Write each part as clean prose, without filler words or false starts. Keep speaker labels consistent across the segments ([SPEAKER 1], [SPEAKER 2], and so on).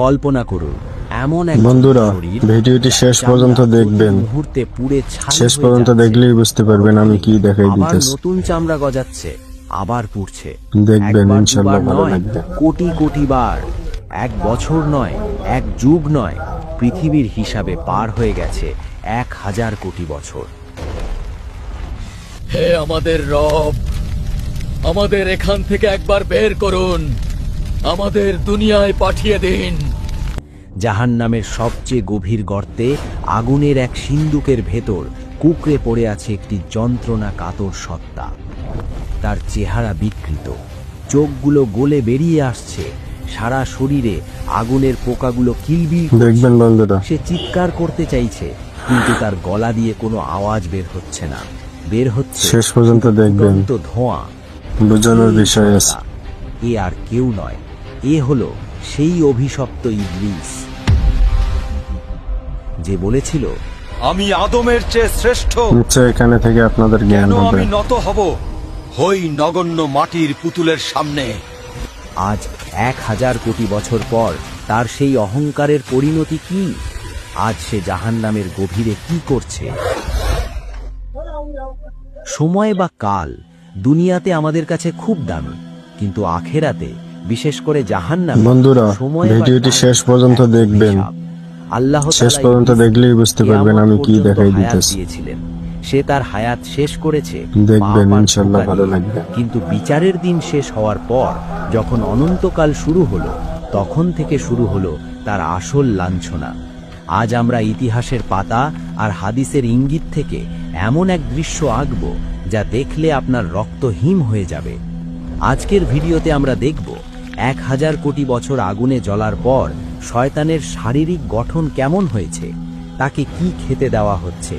[SPEAKER 1] কল্পনা করুন এমন এক
[SPEAKER 2] বন্ধুরা,
[SPEAKER 1] শরীর
[SPEAKER 2] ভিডিওটি শেষ পর্যন্ত দেখবেন।
[SPEAKER 1] মুহূর্তে পুড়ে ছাই
[SPEAKER 2] শেষ
[SPEAKER 1] হয়ে
[SPEAKER 2] পর্যন্ত
[SPEAKER 1] যাচ্ছে।
[SPEAKER 2] দেখলেই বুঝতে পারবেন আমি কি দেখাই
[SPEAKER 1] আবার
[SPEAKER 2] দিতেছি।
[SPEAKER 1] নতুন চামড়া গজাচ্ছে, আবার পুড়ছে।
[SPEAKER 2] দেখবেন,
[SPEAKER 1] একবার
[SPEAKER 2] ইনশাল্লাহ
[SPEAKER 1] দুবার
[SPEAKER 2] ভালো
[SPEAKER 1] নয়,
[SPEAKER 2] লাগবে।
[SPEAKER 1] কোটি কোটি বার। এক বছর নয়, এক যুগ নয়, পৃথিবীর হিসাবে পার হয়ে গেছে 1000 কোটি বছর।
[SPEAKER 3] হে আমাদের রব, আমাদের এখান থেকে একবার বের করুন, আমাদের দুনিয়ায় পাঠিয়ে দিন।
[SPEAKER 1] জাহান্নামের সবচেয়ে গভীর গর্তে আগুনের এক সিন্দুকের ভেতর কুঁকড়ে পড়ে আছে একটি যন্ত্রণা কাতর সত্তা। তার চেহারা বিকৃত, চোখগুলো গলে বেরিয়ে আসছে, সারা শরীরে আগুনের পোকাগুলো কিলবিল করছে।
[SPEAKER 2] দেখবেন বন্ধুরা,
[SPEAKER 1] সে চিৎকার করতে চাইছে, কিন্তু তার গলা দিয়ে কোনো আওয়াজ বের হচ্ছে না। বের হচ্ছে
[SPEAKER 2] শেষ পর্যন্ত দেখবেন।
[SPEAKER 1] উড়ন্ত ধোঁয়া।
[SPEAKER 2] বোঝানোর বিষয় আছে।
[SPEAKER 1] এ আর কেউ নয়, এ হলো সেই অভিশপ্ত ইবলিস যে বলেছিল,
[SPEAKER 4] আমি আদমের চেয়ে শ্রেষ্ঠ,
[SPEAKER 2] নিশ্চয় এখানে থেকে আপনাদের জ্ঞান
[SPEAKER 4] কেন
[SPEAKER 2] হবে।
[SPEAKER 4] আমি নত হব হই নগণ্য মাটির পুতুলের সামনে।
[SPEAKER 1] আজ 1000 কোটি বছর পর তার সেই অহংকারের পরিণতি কি? আজ সে জাহান্নামের গভীরে কি করছে? সময় বা কাল দুনিয়াতে আমাদের কাছে খুব দামি, কিন্তু আখেরাতে, বিশেষ করে জাহান্নামে,
[SPEAKER 2] বন্ধুরা,
[SPEAKER 1] সময় বা
[SPEAKER 2] ভিডিওটি
[SPEAKER 1] কাল
[SPEAKER 2] শেষ পর্যন্ত
[SPEAKER 1] এক
[SPEAKER 2] দেখবেন।
[SPEAKER 1] অভিশাপ। আল্লাহ
[SPEAKER 2] শেষ
[SPEAKER 1] তাআলা
[SPEAKER 2] পর্যন্ত
[SPEAKER 1] ইবলিসকে
[SPEAKER 2] দেখলেই বুঝতে পারবেন আমি কি
[SPEAKER 1] কিয়ামত
[SPEAKER 2] দেখাই
[SPEAKER 1] পর্যন্ত হায়াত
[SPEAKER 2] দিতেছি।
[SPEAKER 1] দিয়েছিলেন। সে তার হায়াত শেষ করেছে
[SPEAKER 2] দেখবেন,
[SPEAKER 1] পাপ আর
[SPEAKER 2] ইনশাল্লাহ
[SPEAKER 1] ধোঁকা
[SPEAKER 2] ভালো
[SPEAKER 1] দিয়ে।
[SPEAKER 2] লাগবে।
[SPEAKER 1] কিন্তু বিচারের দিন শেষ হওয়ার পর, যখন অনন্তকাল শুরু হলো, তখন থেকে শুরু হলো তার আসল লাঞ্ছনা। আজ আমরা ইতিহাসের পাতা আর হাদিসের ইঙ্গিত থেকে এমন এক দৃশ্য আঁকব যা দেখলে আপনার রক্ত হিম হয়ে যাবে। আজকের ভিডিওতে আমরা দেখব 1000 কোটি বছর আগুনে জ্বলার পর শয়তানের শারীরিক গঠন কেমন হয়েছে, তাকে কি খেতে দেওয়া হচ্ছে,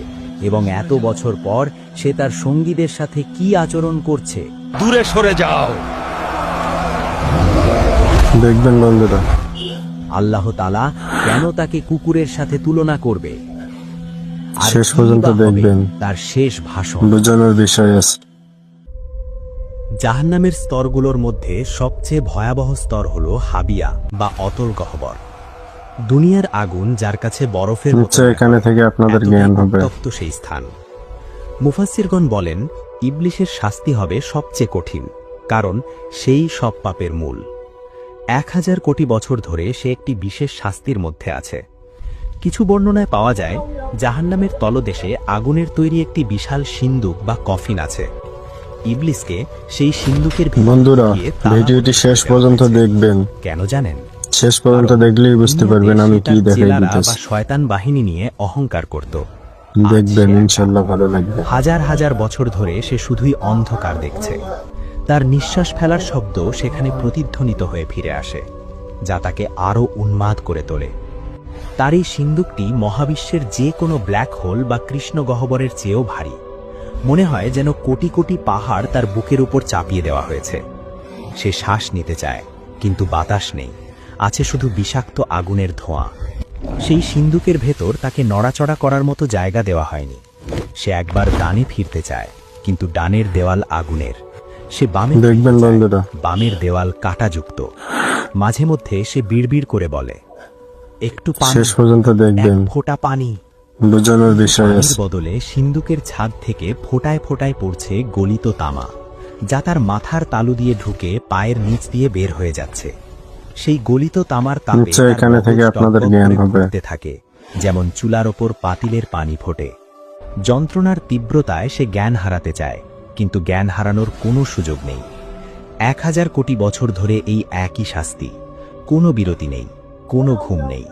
[SPEAKER 1] এবং এত বছর পর সে তার সঙ্গীদের সাথে কি আচরণ করছে।
[SPEAKER 4] দূরে সরে যাও।
[SPEAKER 2] দেখবেন বন্ধুরা,
[SPEAKER 1] আল্লাহ তাআলা কেন তাকে কুকুরের সাথে তুলনা করবে? আর
[SPEAKER 2] শেষ
[SPEAKER 1] কিই
[SPEAKER 2] পর্যন্ত
[SPEAKER 1] বা হবে
[SPEAKER 2] দেখবেন।
[SPEAKER 1] তার শেষ ভাষণ।
[SPEAKER 2] বোঝানোর বিষয় আছে।
[SPEAKER 1] জাহান্নামের স্তরগুলোর মধ্যে সবচেয়ে ভয়াবহ স্তর হলো হাবিয়া বা অতল গহ্বর। দুনিয়ার আগুন যার কাছে বরফের মতো
[SPEAKER 2] নিশ্চয় এখানে থেকে আপনাদের
[SPEAKER 1] এতটাই
[SPEAKER 2] জ্ঞান হবে।
[SPEAKER 1] উত্তপ্ত সেই স্থান। মুফাসসিরগণ বলেন, ইবলিসের শাস্তি হবে সবচেয়ে কঠিন, কারণ সেই সব পাপের মূল। 1000 কোটি বছর ধরে সে একটি বিশেষ শাস্তির মধ্যে আছে। কিছু বর্ণনায় পাওয়া যায় জাহান্নামের তলদেশে আগুনের তৈরি একটি বিশাল সিন্দুক বা কফিন আছে। ইবলিসকে সেই সিন্দুকের ভিতর
[SPEAKER 2] বন্ধুরা,
[SPEAKER 1] ঢুকিয়ে তালা
[SPEAKER 2] ভিডিওটি
[SPEAKER 1] বন্ধ
[SPEAKER 2] শেষ
[SPEAKER 1] করে
[SPEAKER 2] পর্যন্ত
[SPEAKER 1] দেওয়া হয়েছে।
[SPEAKER 2] দেখবেন।
[SPEAKER 1] কেন জানেন?
[SPEAKER 2] শেষ পর্যন্ত
[SPEAKER 1] কারণ
[SPEAKER 2] দেখলেই বুঝতে পারবেন আমি
[SPEAKER 1] দুনিয়াতে
[SPEAKER 2] কি
[SPEAKER 1] সে তার
[SPEAKER 2] দেখাই
[SPEAKER 1] চেলারা বা
[SPEAKER 2] দিতেছি।
[SPEAKER 1] শয়তান বাহিনী নিয়ে অহংকার করত।
[SPEAKER 2] দেখবেন, ইনশাল্লাহ ভালো লাগবে।
[SPEAKER 1] হাজার হাজার বছর ধরে সে শুধুই অন্ধকার দেখছে। তার নিঃশ্বাস ফেলার শব্দ সেখানে প্রতিধ্বনিত হয়ে ফিরে আসে, যা তাকে আরও উন্মাদ করে তোলে। তার এই সিন্দুকটি মহাবিশ্বের যে কোনো ব্ল্যাক হোল বা কৃষ্ণ গহ্বরের চেয়েও ভারী। মনে হয় যেন কোটি কোটি পাহাড় তার বুকের উপর চাপিয়ে দেওয়া হয়েছে। সে শ্বাস নিতে চায়, কিন্তু বাতাস নেই, আছে শুধু বিষাক্ত আগুনের ধোঁয়া। সেই সিন্দুকের ভেতর তাকে নড়াচড়া করার মতো জায়গা দেওয়া হয়নি। সে একবার ডানে ফিরতে চায়, কিন্তু ডানের দেওয়াল আগুনের। সে বামে
[SPEAKER 2] দেখবেন
[SPEAKER 1] ফিরতে চায়,
[SPEAKER 2] বন্ধুরা,
[SPEAKER 1] বামের দেওয়াল কাঁটাযুক্ত। মাঝে মধ্যে সে বিড়বিড় করে বলে, একটু পানি,
[SPEAKER 2] শেষ পর্যন্ত দেখবেন।
[SPEAKER 1] এক ফোঁটা পানি।
[SPEAKER 2] বোঝানোর বিষয়
[SPEAKER 1] পানির
[SPEAKER 2] আছে।
[SPEAKER 1] বদলে সিন্দুকের ছাদ থেকে ফোঁটায় ফোঁটায় পড়ছে গলিত তামা, যা তার মাথার তালু দিয়ে ঢুকে পায়ের নিচ দিয়ে বের হয়ে যাচ্ছে। সেই গলিত তামার তাপে
[SPEAKER 2] নিশ্চয়
[SPEAKER 1] তার
[SPEAKER 2] এখানে থেকে
[SPEAKER 1] মগজ
[SPEAKER 2] আপনাদের
[SPEAKER 1] টকবক
[SPEAKER 2] জ্ঞান
[SPEAKER 1] করে
[SPEAKER 2] হবে।
[SPEAKER 1] ঘুরতে থাকে, যেমন চুলার ওপর পাতিলের পানি ফোটে। যন্ত্রণার তীব্রতায় সে জ্ঞান হারাতে চায়, কিন্তু জ্ঞান হারানোর কোনো সুযোগ নেই। 1000 কোটি বছর ধরে এই একই শাস্তি, কোনো বিরতি নেই, কোনো ঘুম নেই।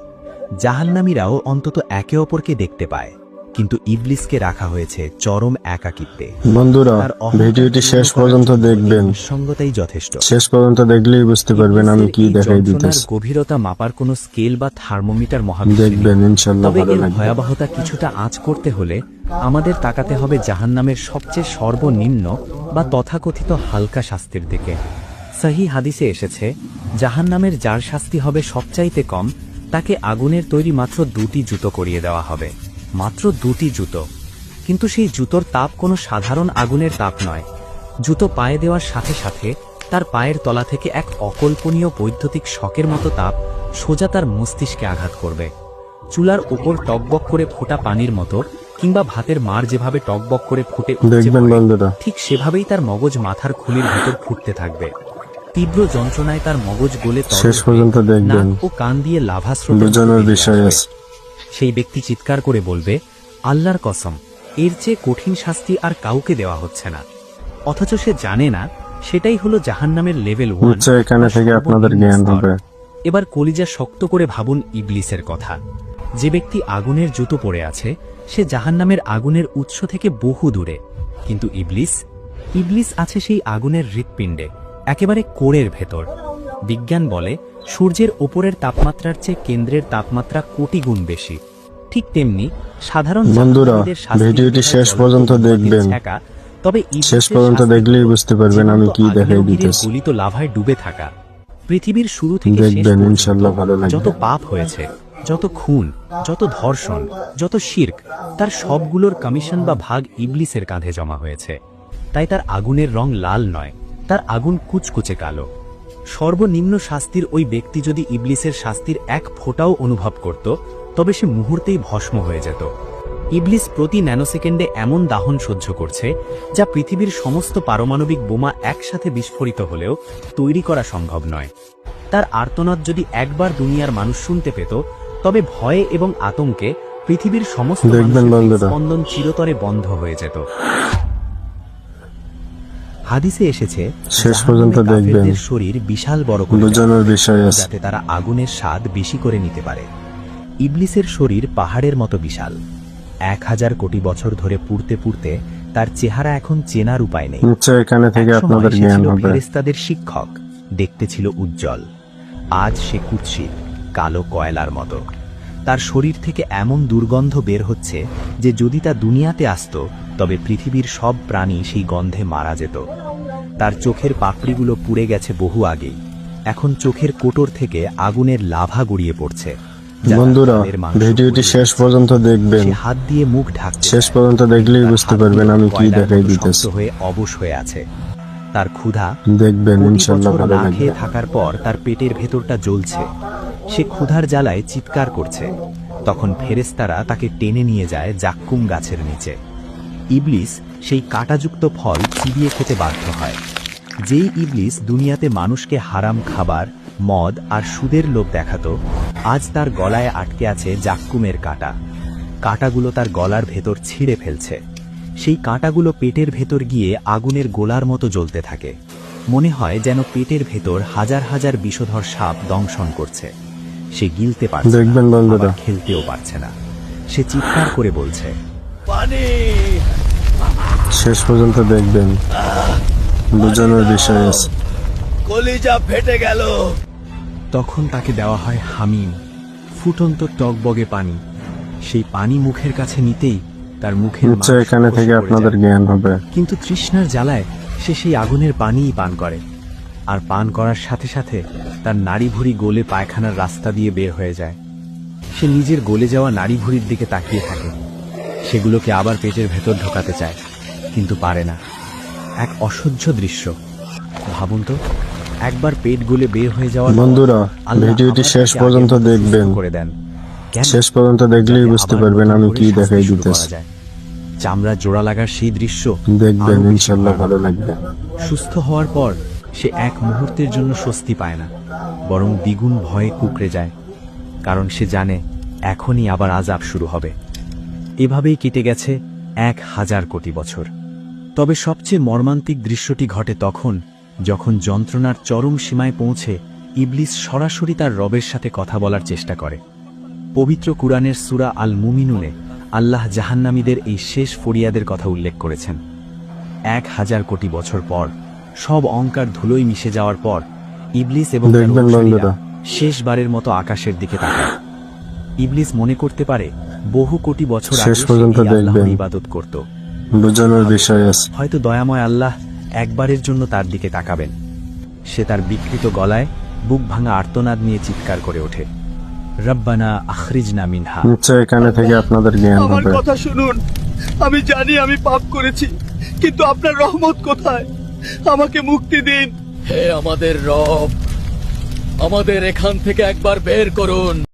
[SPEAKER 1] জাহান্নামীরাও অন্তত একে অপরকে দেখতে পায়, কিন্তু ইবলিসকে রাখা হয়েছে চরম একাকিত্বে।
[SPEAKER 2] বন্ধুরা,
[SPEAKER 1] তার অহংকার
[SPEAKER 2] ভিডিওটি
[SPEAKER 1] পূর্ণ
[SPEAKER 2] শেষ
[SPEAKER 1] করার
[SPEAKER 2] পর্যন্ত
[SPEAKER 1] জন্য
[SPEAKER 2] দেখবেন।
[SPEAKER 1] এই নিঃসঙ্গতাই যথেষ্ট।
[SPEAKER 2] শেষ পর্যন্ত দেখলেই বুঝতে পারবেন আমি কি
[SPEAKER 1] ইবলিসের এই
[SPEAKER 2] দেখাই
[SPEAKER 1] যন্ত্রণার
[SPEAKER 2] দিতেছি।
[SPEAKER 1] গভীরতা মাপার কোনো স্কেল বা থার্মোমিটার মহাবিশ্বে নেই।
[SPEAKER 2] দেখবেন, ইনশাল্লাহ
[SPEAKER 1] তবে
[SPEAKER 2] ভালো
[SPEAKER 1] এর
[SPEAKER 2] লাগবে।
[SPEAKER 1] ভয়াবহতা কিছুটা আঁচ করতে হলে আমাদের তাকাতে হবে জাহান্নামের সবচেয়ে সর্বনিম্ন বা তথাকথিত হালকা শাস্তির দিকে। সহিহ হাদিসে এসেছে, জাহান্নামের যার শাস্তি হবে সবচাইতে কম, তাকে আগুনের তৈরি মাত্র 2টি জুতো করিয়ে দেওয়া হবে। মাত্র 2টি জুতো। কিন্তু সেই জুতোর তাপ কোনো সাধারণ আগুনের তাপ নয়। জুতো পায়ে দেওয়ার সাথে সাথে তার পায়ের তলা থেকে এক অকল্পনীয় বৈদ্যুতিক শকের মতো তাপ সোজা তার মস্তিষ্কে আঘাত করবে। চুলার ওপর টকবক করে ফোটা পানির মতো, কিংবা ভাতের মার যেভাবে টকবক করে ফুটে উপচে
[SPEAKER 2] দেখবেন
[SPEAKER 1] পড়ে,
[SPEAKER 2] বন্ধুরা।
[SPEAKER 1] ঠিক সেভাবেই তার মগজ মাথার খুলির ভেতর ফুটতে থাকবে। তীব্র যন্ত্রণায় তার মগজ গলে তরল
[SPEAKER 2] শেষ পর্যন্ত
[SPEAKER 1] হয়ে
[SPEAKER 2] দেখবেন।
[SPEAKER 1] নাক ও কান দিয়ে লাভা স্রোতের মতো
[SPEAKER 2] বোঝানোর
[SPEAKER 1] বেরিয়ে
[SPEAKER 2] বিষয়
[SPEAKER 1] আসবে।
[SPEAKER 2] আছে।
[SPEAKER 1] সেই ব্যক্তি চিৎকার করে বলবে, আল্লাহর কসম, এর চেয়ে কঠিন শাস্তি আর কাউকে দেওয়া হচ্ছে না। অথচ সে জানে না সেটাই হলো জাহান্নামের লেভেল 1।
[SPEAKER 2] নিশ্চয় এখানে থেকে আপনাদের জ্ঞান হবে।
[SPEAKER 1] এবার কলিজা শক্ত করে ভাবুন ইবলিসের কথা। যে ব্যক্তি আগুনের জুতো পরে আছে সে জাহান্নামের আগুনের উৎস থেকে বহু দূরে, কিন্তু ইবলিস আছে সেই আগুনের হৃৎপিণ্ডে, একেবারে কোরের ভেতর। বিজ্ঞান বলে সূর্যের ওপরের তাপমাত্রার চেয়ে কেন্দ্রের তাপমাত্রা কোটি গুণ বেশি। ঠিক তেমনি সাধারণ
[SPEAKER 2] বন্ধুরা,
[SPEAKER 1] জাহান্নামীদের শাস্তি
[SPEAKER 2] ভিডিওটি
[SPEAKER 1] হয়
[SPEAKER 2] শেষ
[SPEAKER 1] জলন্ত
[SPEAKER 2] পর্যন্ত
[SPEAKER 1] ধোঁয়া দিয়ে
[SPEAKER 2] দেখবেন।
[SPEAKER 1] ছ্যাঁকা, তবে ইবলিসের
[SPEAKER 2] শেষ পর্যন্ত
[SPEAKER 1] শাস্তি
[SPEAKER 2] দেখলেই
[SPEAKER 1] হলো
[SPEAKER 2] বুঝতে পারবেন আমি কি
[SPEAKER 1] জীবন্ত
[SPEAKER 2] দেখাই
[SPEAKER 1] আগ্নেয়গিরির
[SPEAKER 2] দিতেছি।
[SPEAKER 1] গলিত লাভায় ডুবে থাকা। পৃথিবীর শুরু থেকে শেষ
[SPEAKER 2] দেখবেন,
[SPEAKER 1] পর্যন্ত
[SPEAKER 2] ইনশাআল্লাহ ভালো লাগবে।
[SPEAKER 1] যত পাপ হয়েছে, যত খুন, যত ধর্ষণ, যত শিরক, তার সবগুলোর কমিশন বা ভাগ ইবলিসের কাঁধে জমা হয়েছে। তাই তার আগুনের রং লাল নয়, তার আগুন কুচকুচে কালো। সর্বনিম্ন শাস্তির ওই ব্যক্তি যদি ইবলিসের শাস্তির এক ফোঁটাও অনুভব করত, তবে সে মুহূর্তেই ভস্ম হয়ে যেত। ইবলিস প্রতি ন্যানোসেকেন্ডে এমন দাহন সহ্য করছে যা পৃথিবীর সমস্ত পারমাণবিক বোমা একসাথে বিস্ফোরিত হলেও তৈরি করা সম্ভব নয়। তার আর্তনাদ যদি একবার দুনিয়ার মানুষ শুনতে পেত, তবে ভয়ে এবং আতঙ্কে পৃথিবীর সমস্ত
[SPEAKER 2] দেখবেন
[SPEAKER 1] মানুষের
[SPEAKER 2] বন্ধুরা।
[SPEAKER 1] স্পন্দন চিরতরে বন্ধ হয়ে যেত। হাদিসে এসেছে,
[SPEAKER 2] শেষ পর্যন্ত
[SPEAKER 1] জাহান্নামে
[SPEAKER 2] দেখবেন।
[SPEAKER 1] কাফেরদের শরীর বিশাল বড় করে
[SPEAKER 2] বোঝানোর
[SPEAKER 1] দেওয়া হয়,
[SPEAKER 2] বিষয় আছে।
[SPEAKER 1] যাতে তারা আগুনের স্বাদ বেশি করে নিতে পারে। ইবলিসের শরীর পাহাড়ের মতো বিশাল। 1000 কোটি বছর ধরে পুড়তে পুড়তে তার চেহারা এখন চেনার উপায় নেই।
[SPEAKER 2] নিশ্চয় এখানে থেকে
[SPEAKER 1] একসময়
[SPEAKER 2] আপনাদের
[SPEAKER 1] সে
[SPEAKER 2] জ্ঞান
[SPEAKER 1] ছিল
[SPEAKER 2] হবে।
[SPEAKER 1] ফেরেশতাদের শিক্ষক, দেখতে ছিল উজ্জ্বল। আজ সে কুৎসিত, কালো কয়লার মতো। তার শরীর থেকে এমন দুর্গন্ধ বের হচ্ছে যে যদি তা দুনিয়াতে আসতো, তবে পৃথিবীর সব প্রাণী সেই গন্ধে মারা যেত। তার চোখের পাপড়িগুলো পুড়ে গেছে বহু আগেই। এখন চোখের কোটর থেকে আগুনের লাভা গড়িয়ে পড়ছে। যা
[SPEAKER 2] বন্ধুরা,
[SPEAKER 1] তাদের মাংস
[SPEAKER 2] ভিডিওটি
[SPEAKER 1] পুড়িয়ে
[SPEAKER 2] শেষ
[SPEAKER 1] দিচ্ছে।
[SPEAKER 2] পর্যন্ত দেখবেন।
[SPEAKER 1] সে হাত দিয়ে মুখ ঢাকছে,
[SPEAKER 2] শেষ পর্যন্ত দেখলেই
[SPEAKER 1] তার
[SPEAKER 2] বুঝতে
[SPEAKER 1] হাত
[SPEAKER 2] পারবেন
[SPEAKER 1] দুটো
[SPEAKER 2] আমি কি
[SPEAKER 1] কয়লার
[SPEAKER 2] দেখাই
[SPEAKER 1] মতো
[SPEAKER 2] দিতেছি।
[SPEAKER 1] শক্ত হয়ে অবশ হয়ে আছে। তার ক্ষুধা,
[SPEAKER 2] দেখবেন,
[SPEAKER 1] কোটি
[SPEAKER 2] ইনশাআল্লাহ
[SPEAKER 1] বছর
[SPEAKER 2] ভালো
[SPEAKER 1] না
[SPEAKER 2] লাগবে।
[SPEAKER 1] খেয়ে থাকার পর তার পেটের ভেতরটা জ্বলছে। সে ক্ষুধার জ্বালায় চিৎকার করছে। তখন ফেরেশতারা তাকে টেনে নিয়ে যায় জাক্কুম গাছের নিচে। ইবলিস সেই কাঁটাযুক্ত ফল চিবিয়ে খেতে বাধ্য হয়। যেই ইবলিস দুনিয়াতে মানুষকে হারাম খাবার, মদ আর সুদের লোভ দেখাতো, আজ তার গলায় আটকে আছে জাক্কুমের কাঁটা। কাঁটাগুলো তার গলার ভেতর ছিঁড়ে ফেলছে। সেই কাঁটাগুলো পেটের ভেতর গিয়ে আগুনের গোলার মতো জ্বলতে থাকে। মনে হয় যেন পেটের ভেতর হাজার হাজার বিষধর সাপ দংশন করছে। সে গিলতে পারছে না,
[SPEAKER 2] দেখবেন বন্ধুরা।
[SPEAKER 1] আবার খেলতেও পারছে না। সে চিৎকার করে বলছে,
[SPEAKER 3] পানি!
[SPEAKER 2] শেষ পর্যন্ত দেখবেন। বোঝানোর বিষয় আছে।
[SPEAKER 3] কলিজা ফেটে গেল।
[SPEAKER 1] তখন তাকে দেওয়া হয় হামিম, ফুটন্ত টকবগে পানি। সেই পানি মুখের কাছে নিতেই তার মুখের
[SPEAKER 2] নিশ্চয়
[SPEAKER 1] মাংস
[SPEAKER 2] এখানে
[SPEAKER 1] খসে
[SPEAKER 2] থেকে
[SPEAKER 1] পড়ে
[SPEAKER 2] আপনাদের
[SPEAKER 1] যায়।
[SPEAKER 2] জ্ঞান হবে।
[SPEAKER 1] কিন্তু তৃষ্ণার জ্বালায় সে সেই আগুনের পানিই পান করে। আর পান করার সাথে সাথে তার নাড়ি ভুঁড়ি গলে পায়খানার রাস্তা দিয়ে বের হয়ে যায়। সে নিজের গলে যাওয়া নাড়ি ভুঁড়ির দিকে তাকিয়ে থাকে। সেগুলোকে আবার পেটের ভেতর ঢোকাতে চায়, কিন্তু পারে না। এক অসহ্য দৃশ্য। ভাবুন তো, একবার পেট গলে বের হয়ে যাওয়ার পর
[SPEAKER 2] বন্ধুরা,
[SPEAKER 1] আল্লাহ
[SPEAKER 2] ভিডিওটি
[SPEAKER 1] আবার
[SPEAKER 2] শেষ
[SPEAKER 1] তাকে
[SPEAKER 2] পর্যন্ত
[SPEAKER 1] আগের মতো সুস্থ
[SPEAKER 2] দেখবেন।
[SPEAKER 1] করে দেন। কেন?
[SPEAKER 2] শেষ পর্যন্ত দেখলেই
[SPEAKER 1] যাতে
[SPEAKER 2] বুঝতে
[SPEAKER 1] আবার
[SPEAKER 2] পারবেন
[SPEAKER 1] নতুন
[SPEAKER 2] আমি
[SPEAKER 1] করে
[SPEAKER 2] কি
[SPEAKER 1] শাস্তি
[SPEAKER 2] দেখাই
[SPEAKER 1] শুরু
[SPEAKER 2] দিতেছি।
[SPEAKER 1] করা যায়। চামড়া জোড়া লাগার সেই দৃশ্য
[SPEAKER 2] দেখবেন,
[SPEAKER 1] আরো বেশি
[SPEAKER 2] ইনশাআল্লাহ
[SPEAKER 1] ভয়ানক।
[SPEAKER 2] ভালো লাগবে।
[SPEAKER 1] সুস্থ হওয়ার পর সে এক মুহূর্তের জন্য স্বস্তি পায় না, বরং দ্বিগুণ ভয়ে কুঁকড়ে যায়। কারণ সে জানে এখনই আবার আযাব শুরু হবে। এভাবেই কেটে গেছে 1000 কোটি বছর। তবে সবচেয়ে মর্মান্তিক দৃশ্যটি ঘটে তখন, যখন যন্ত্রণার চরম সীমায় পৌঁছে ইবলিস সরাসরি তার রবের সাথে কথা বলার চেষ্টা করে। পবিত্র কুরআনের সূরা আল মুমিনুনে আল্লাহ জাহান্নামীদের এই শেষ ফরিয়াদের কথা উল্লেখ করেছেন। 1000 কোটি বছর পর, সব অহংকার ধুলোয় মিশে যাওয়ার পর, ইবলিস এবং তার
[SPEAKER 2] দেখবেন
[SPEAKER 1] অনুসারীরা
[SPEAKER 2] বন্ধুরা।
[SPEAKER 1] শেষবারের মতো আকাশের দিকে তাকায়। ইবলিস মনে করতে পারে বহু কোটি বছর
[SPEAKER 2] শেষ
[SPEAKER 1] আগে সে
[SPEAKER 2] পর্যন্ত
[SPEAKER 1] এই আল্লাহর
[SPEAKER 2] দেখবেন।
[SPEAKER 1] ইবাদত করত।
[SPEAKER 2] বোঝানোর বিষয় আছে।
[SPEAKER 1] হয়তো দয়াময় আল্লাহ একবারের জন্য তার দিকে তাকাবেন। সে তার বিকৃত গলায় বুক ভাঙা আর্তনাদ নিয়ে চিৎকার করে ওঠে, রব্বানা আখরিজনা মিনহা।
[SPEAKER 2] নিশ্চয় এখানে থেকে আপনাদের জ্ঞান
[SPEAKER 3] আমার
[SPEAKER 2] হবে।
[SPEAKER 3] কথা শুনুন। আমি জানি আমি পাপ করেছি, কিন্তু আপনার রহমত কোথায়? আমাকে মুক্তি দিন। হে আমাদের রব, আমাদের এখান থেকে একবার বের করুন।